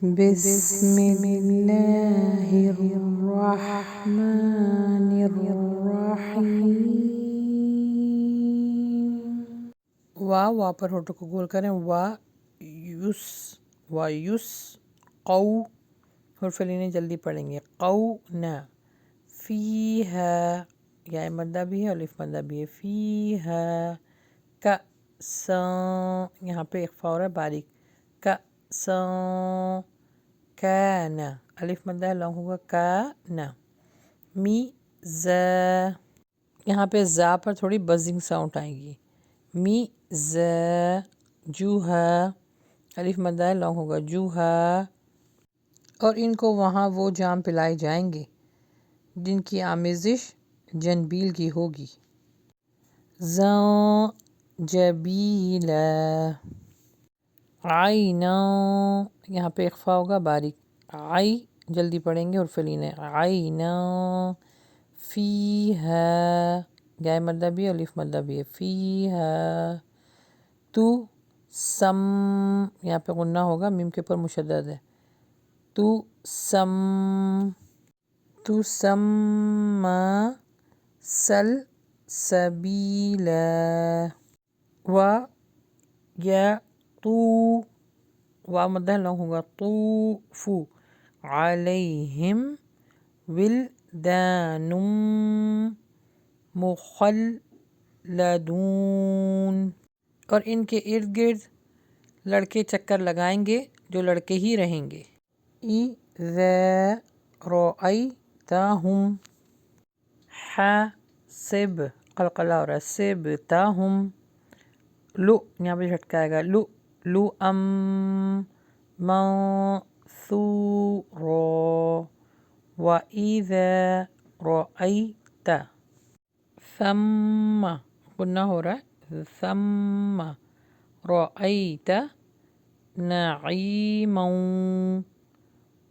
بسم اللہ الرحمن الرحیم۔ وا پر ہوٹو کو گول کریں، یس قو، حرف لینے جلدی پڑھیں گے، قونا، فیہا، یا مدہ بھی ہے الف مدہ بھی ہے، فیہا کأساں، یہاں پہ اخفا ہو رہا ہے باریک، کأساں، کانا، الف مدہ ہے لانگ ہوگا، کانا، میزا، یہاں پہ زا پر تھوڑی بزنگ ساؤنڈ آئے گی، میزا، جوہا، الف مدہ ہے لانگ ہوگا، جوہا، اور ان کو وہاں وہ جام پلائے جائیں گے جن کی آمیزش جنبیل کی ہوگی، زنجبیلا، عینا، یہاں پہ اخفا ہوگا باریک، عی جلدی پڑھیں گے حرف لین ہے، عینا، فیہا، یا مدہ بھی ہے الف مدہ بھی ہے، فیہا، تو سم، یہاں پہ غنہ ہوگا میم کے پر مشدد ہے، تو سم، تسمى سلسبيلا، واو مدہ لانگ ہوگا، طوف علیہم ولدان مخلدون، اور ان کے ارد گرد لڑکے چکر لگائیں گے جو لڑکے ہی رہیں گے، اذا رأیتہم، حاسب، قلقلہ ہو رہا ہے، سبتہم، یہاں پہ جھٹکا آئے گا، لؤلؤا منثورا، وَإِذَا رَأَيْتَ، ثم، غنہ ہو رہا ہے، ثم رأيت نعيما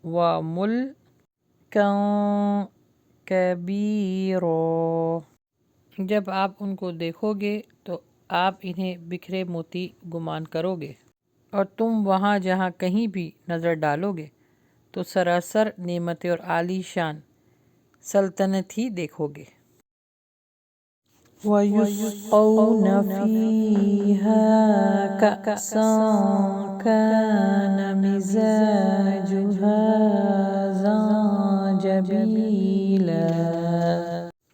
وملكا كبيرا، جب آپ ان کو دیکھو گے تو آپ انہیں بکھرے موتی گمان کرو گے، اور تم وہاں جہاں کہیں بھی نظر ڈالو گے تو سراسر نعمتیں اور عالی شان سلطنت ہی دیکھو گے، وَيُسْقَوْنَ فِيهَا كَأْسًا كَانَ مِزَاجُهَا زَنجَبِيلًا،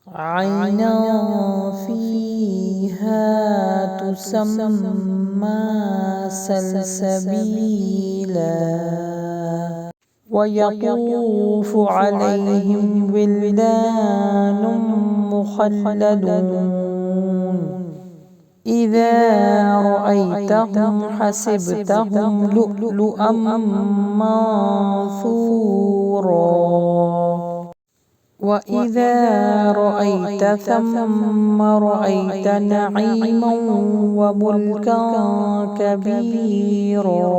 عَيْنًا فِيهَا تُسَمَّى سَلْسَبِيلًا، وَيَطُوفُ عَلَيْهِمْ وِلْدَانٌ مُخَلَّدُونَ، إِذَا رَأَيْتَهُمْ حَسِبْتَهُمْ لُؤْلُؤًا مَّنثُورًا، وَإِذَا رَأَيْتَ ثَمَّ رَأَيْتَ نَعِيمًا وَمُلْكًا كَبِيرًا.